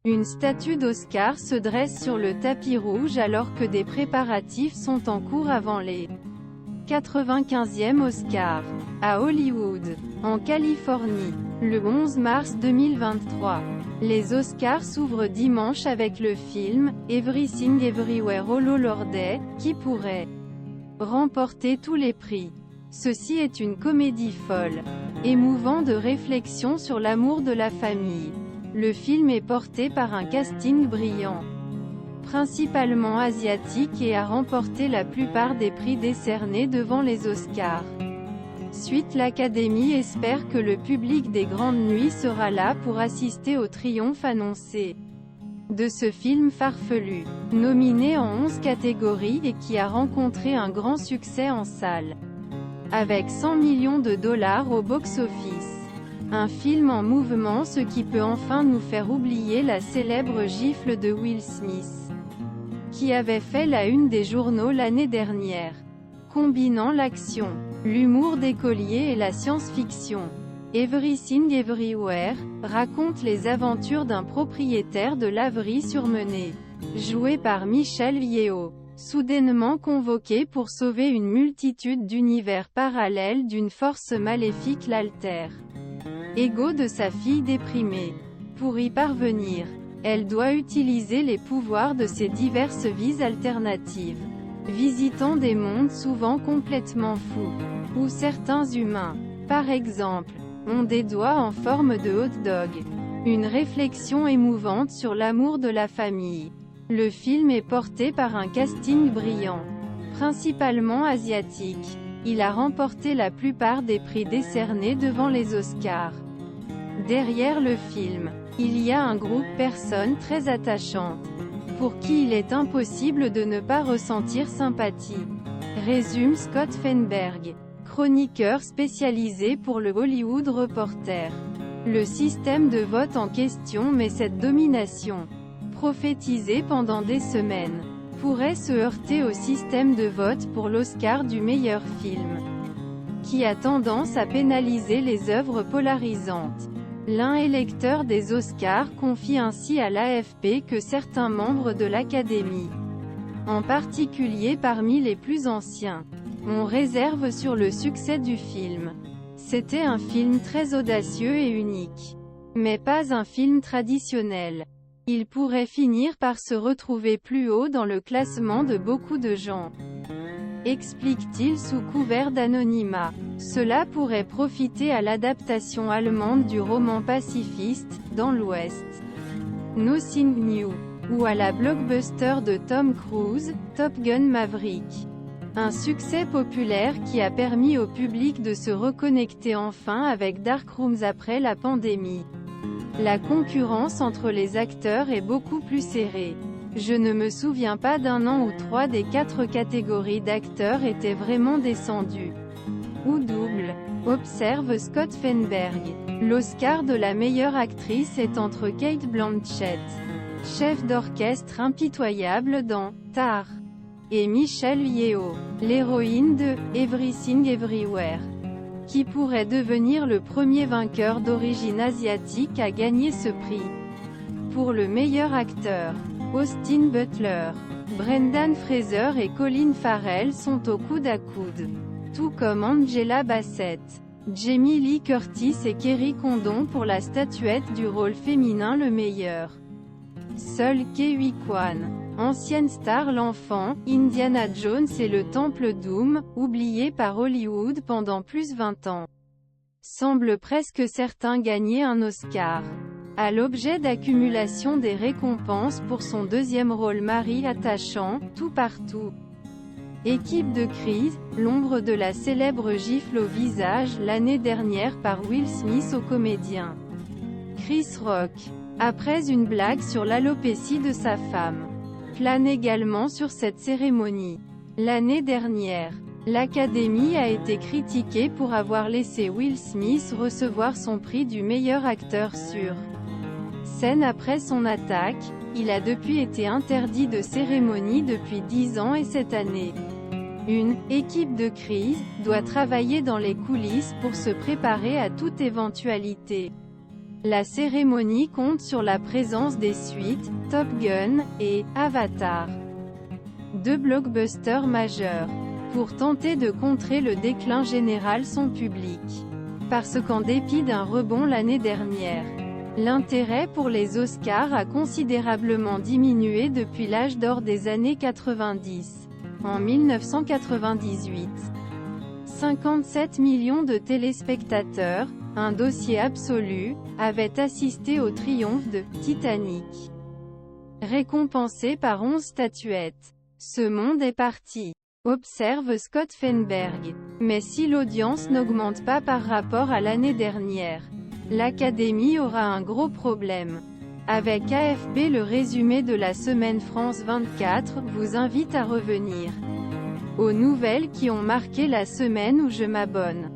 Une statue d'Oscar se dresse sur le tapis rouge alors que des préparatifs sont en cours avant les 95e Oscars. À Hollywood, en Californie, le 11 mars 2023. Les Oscars s'ouvrent dimanche avec le film « Everything Everywhere All Over Day », qui pourrait remporter tous les prix. Ceci est une comédie folle, émouvant de réflexion sur l'amour de la famille. Le film est porté par un casting brillant, principalement asiatique et a remporté la plupart des prix décernés devant les Oscars. Suite, l'Académie espère que le public des Grandes Nuits sera là pour assister au triomphe annoncé de ce film farfelu, nominé en 11 catégories et qui a rencontré un grand succès en salle, avec 100 millions de dollars au box-office. Un film en mouvement, ce qui peut enfin nous faire oublier la célèbre gifle de Will Smith, qui avait fait la une des journaux l'année dernière. Combinant l'action, l'humour d'écolier et la science-fiction, Everything Everywhere raconte les aventures d'un propriétaire de laverie surmené, joué par Michelle Yeoh, soudainement convoqué pour sauver une multitude d'univers parallèles d'une force maléfique, l'alter ego de sa fille déprimée. Pour y parvenir, elle doit utiliser les pouvoirs de ses diverses vies alternatives, visitant des mondes souvent complètement fous, où certains humains, par exemple, ont des doigts en forme de hot dog. Une réflexion émouvante sur l'amour de la famille. Le film est porté par un casting brillant, principalement asiatique. Il a remporté la plupart des prix décernés devant les Oscars. Derrière le film, il y a un groupe de personnes très attachantes, pour qui il est impossible de ne pas ressentir sympathie, résume Scott Feinberg, chroniqueur spécialisé pour le Hollywood Reporter. Le système de vote en question met cette domination, prophétisée pendant des semaines, pourrait se heurter au système de vote pour l'Oscar du meilleur film, qui a tendance à pénaliser les œuvres polarisantes. L'un électeur des Oscars confie ainsi à l'AFP que certains membres de l'Académie, en particulier parmi les plus anciens, ont réserve sur le succès du film. C'était un film très audacieux et unique, mais pas un film traditionnel. Il pourrait finir par se retrouver plus haut dans le classement de beaucoup de gens, explique-t-il sous couvert d'anonymat. Cela pourrait profiter à l'adaptation allemande du roman pacifiste, Dans l'Ouest, Nothing New, ou à la blockbuster de Tom Cruise, Top Gun Maverick. Un succès populaire qui a permis au public de se reconnecter enfin avec Dark Rooms après la pandémie. La concurrence entre les acteurs est beaucoup plus serrée. Je ne me souviens pas d'un an où 3 des 4 catégories d'acteurs étaient vraiment descendues. Ou double, observe Scott Feinberg. L'Oscar de la meilleure actrice est entre Cate Blanchett, chef d'orchestre impitoyable dans Tar, et Michelle Yeoh, l'héroïne de Everything Everywhere, qui pourrait devenir le premier vainqueur d'origine asiatique à gagner ce prix. Pour le meilleur acteur, Austin Butler, Brendan Fraser et Colin Farrell sont au coude à coude, tout comme Angela Bassett, Jamie Lee Curtis et Kerry Condon pour la statuette du rôle féminin le meilleur. Seul Ke Huy Quan, ancienne star l'enfant, Indiana Jones et le Temple Doom, oublié par Hollywood pendant plus 20 ans, semble presque certain gagner un Oscar. À l'objet d'accumulation des récompenses pour son deuxième rôle mari attachant, tout partout. Équipe de crise, l'ombre de la célèbre gifle au visage l'année dernière par Will Smith au comédien Chris Rock, après une blague sur l'alopécie de sa femme, plane également sur cette cérémonie. L'année dernière, l'Académie a été critiquée pour avoir laissé Will Smith recevoir son prix du meilleur acteur sur scène après son attaque. Il a depuis été interdit de cérémonie depuis 10 ans et cette année, une « équipe de crise » doit travailler dans les coulisses pour se préparer à toute éventualité. La cérémonie compte sur la présence des suites, Top Gun, et Avatar, deux blockbusters majeurs. Pour tenter de contrer le déclin général son public. Parce qu'en dépit d'un rebond l'année dernière, l'intérêt pour les Oscars a considérablement diminué depuis l'âge d'or des années 90. En 1998, 57 millions de téléspectateurs, un dossier absolu, avaient assisté au triomphe de Titanic, récompensé par 11 statuettes. Ce monde est parti, observe Scott Feinberg. Mais si l'audience n'augmente pas par rapport à l'année dernière, l'Académie aura un gros problème. Avec AFP, le résumé de la semaine France 24 vous invite à revenir aux nouvelles qui ont marqué la semaine où je m'abonne.